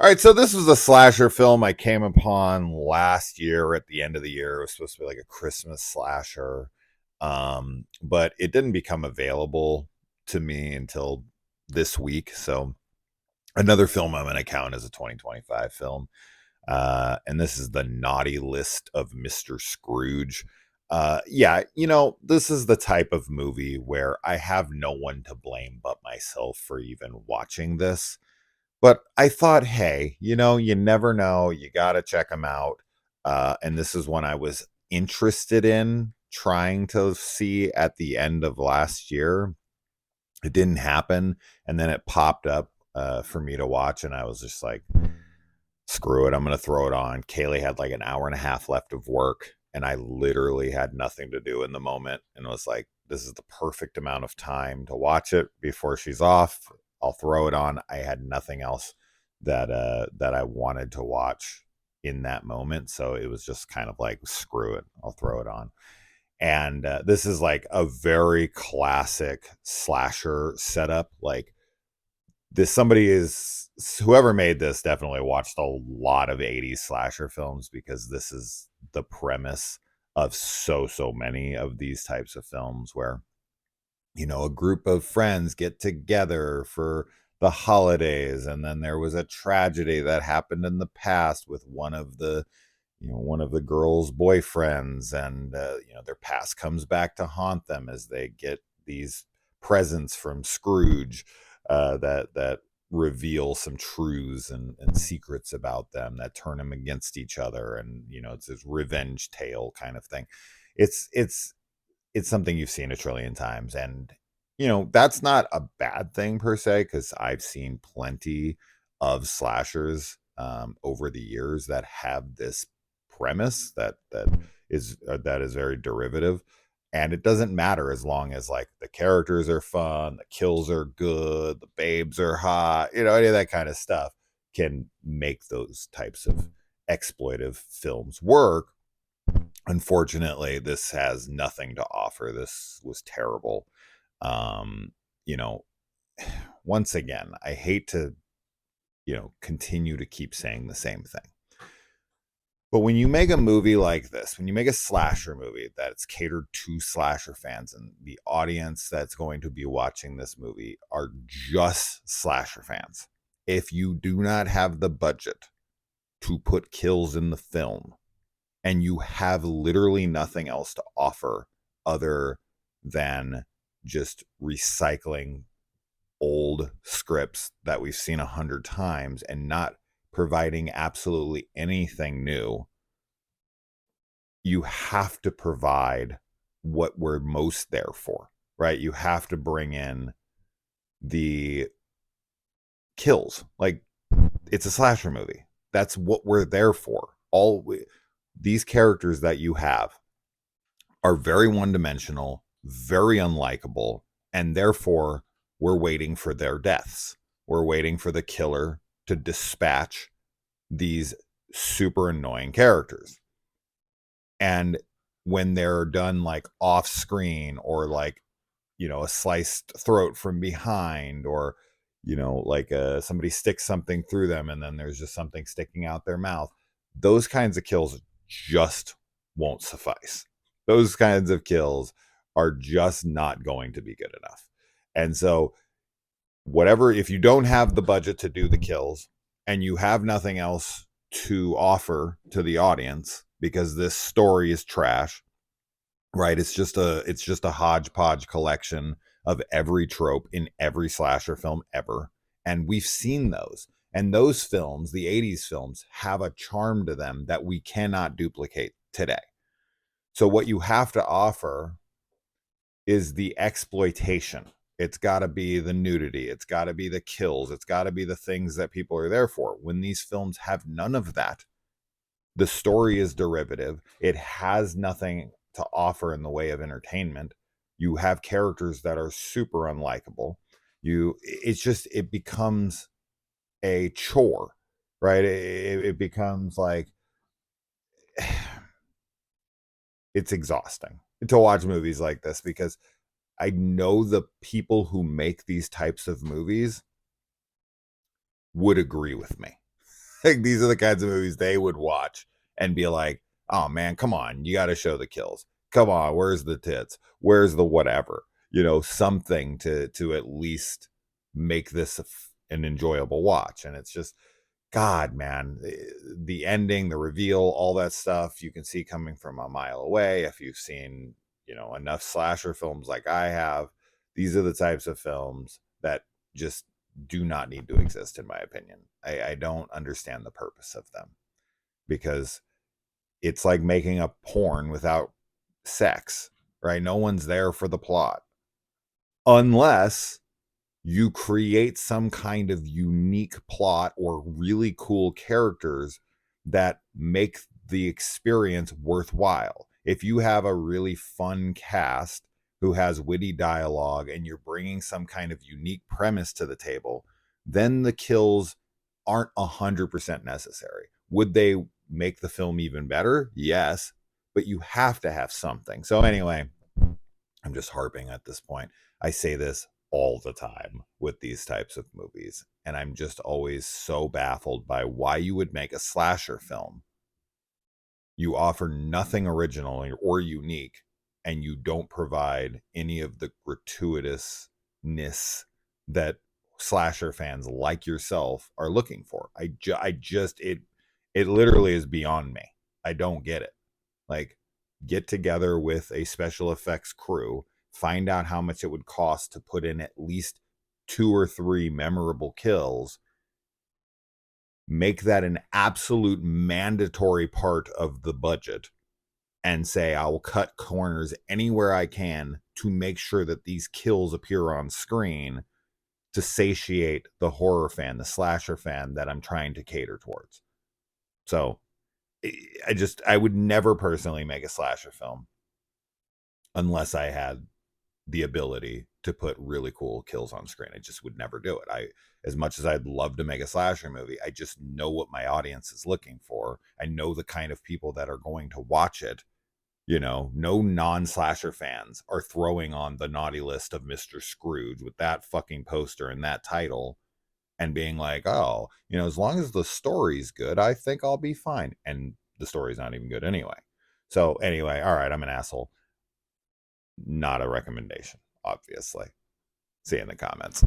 All right, so this was a slasher film I came upon last year at the end of the year. It was supposed to be like a Christmas slasher, but it didn't become available to me until this week. So another film I'm going to count as a 2025 film, and this is The Naughty List of Mr. Scrooge. Yeah, this is the type of movie where I have no one to blame but myself for even watching this. But I thought, hey, you never know. You got to check them out. And this is one I was interested in trying to see at the end of last year. It didn't happen. And then it popped up for me to watch. And I was just like, screw it. I'm going to throw it on. Kaylee had like an hour and a half left of work. And I literally had nothing to do in the moment. And was like, this is the perfect amount of time to watch it before she's off. I'll throw it on. I had nothing else that I wanted to watch in that moment, so it was just kind of like, screw it, I'll throw it on. And this is like a very classic slasher setup. Like this, somebody is whoever made this definitely watched a lot of 80s slasher films, because this is the premise of so many of these types of films where a group of friends get together for the holidays, and then there was a tragedy that happened in the past with one of the girl's boyfriends, and their past comes back to haunt them as they get these presents from Scrooge that reveal some truths and secrets about them that turn them against each other, and it's this revenge tale kind of thing. It's something you've seen a trillion times, and that's not a bad thing per se, because I've seen plenty of slashers over the years that have this premise that is very derivative, and it doesn't matter as long as like the characters are fun, the kills are good, the babes are hot, any of that kind of stuff can make those types of exploitive films work. Unfortunately, this has nothing to offer. This was terrible. um you know Once again, I hate to continue to keep saying the same thing, but when you make a movie like this, when you make a slasher movie that's catered to slasher fans, and the audience that's going to be watching this movie are just slasher fans, if you do not have the budget to put kills in the film, and you have literally nothing else to offer other than just recycling old scripts that we've seen 100 times and not providing absolutely anything new, you have to provide what we're most there for, right? You have to bring in the kills. Like, it's a slasher movie. That's what we're there for. These characters that you have are very one-dimensional, very unlikable, and therefore we're waiting for their deaths. We're waiting for the killer to dispatch these super annoying characters. And when they're done like off screen, or like, a sliced throat from behind, or like somebody sticks something through them and then there's just something sticking out their mouth, those kinds of kills just won't suffice. Those kinds of kills are just not going to be good enough. And so, whatever, if you don't have the budget to do the kills, and you have nothing else to offer to the audience because this story is trash, right? It's just a hodgepodge collection of every trope in every slasher film ever, and we've seen those. And those films, the 80s films, have a charm to them that we cannot duplicate today. So what you have to offer is the exploitation. It's got to be the nudity, it's got to be the kills, it's got to be the things that people are there for. When these films have none of that, the story is derivative, it has nothing to offer in the way of entertainment. You have characters that are super unlikable. It becomes a chore, right? It becomes like it's exhausting to watch movies like this, because I know the people who make these types of movies would agree with me. Like these are the kinds of movies they would watch and be like, "Oh man, come on, you got to show the kills. Come on, where's the tits? Where's the whatever? Something to at least make this an enjoyable watch." And it's just, God, man, the ending, the reveal, all that stuff you can see coming from a mile away. If you've seen, enough slasher films like I have, these are the types of films that just do not need to exist, in my opinion. I don't understand the purpose of them because it's like making a porn without sex, right? No one's there for the plot unless you create some kind of unique plot or really cool characters that make the experience worthwhile. If you have a really fun cast who has witty dialogue and you're bringing some kind of unique premise to the table, then the kills aren't 100% necessary. Would they make the film even better? Yes, but you have to have something. So anyway, I'm just harping at this point. I say this all the time with these types of movies, and I'm just always so baffled by why you would make a slasher film. You offer nothing original or unique, and you don't provide any of the gratuitousness that slasher fans like yourself are looking for. I just it literally is beyond me. I don't get it. Like, get together with a special effects crew, find out how much it would cost to put in at least 2 or 3 memorable kills, make that an absolute mandatory part of the budget, and say, I will cut corners anywhere I can to make sure that these kills appear on screen to satiate the horror fan, the slasher fan that I'm trying to cater towards. So I would never personally make a slasher film unless I had the ability to put really cool kills on screen. I just would never do it. As much as I'd love to make a slasher movie, I just know what my audience is looking for. I know the kind of people that are going to watch it. No non-slasher fans are throwing on the naughty list of Mr. Scrooge with that fucking poster and that title and being like, oh, as long as the story's good, I think I'll be fine. And the story's not even good anyway. So anyway, all right, I'm an asshole. Not a recommendation, obviously. See you in the comments.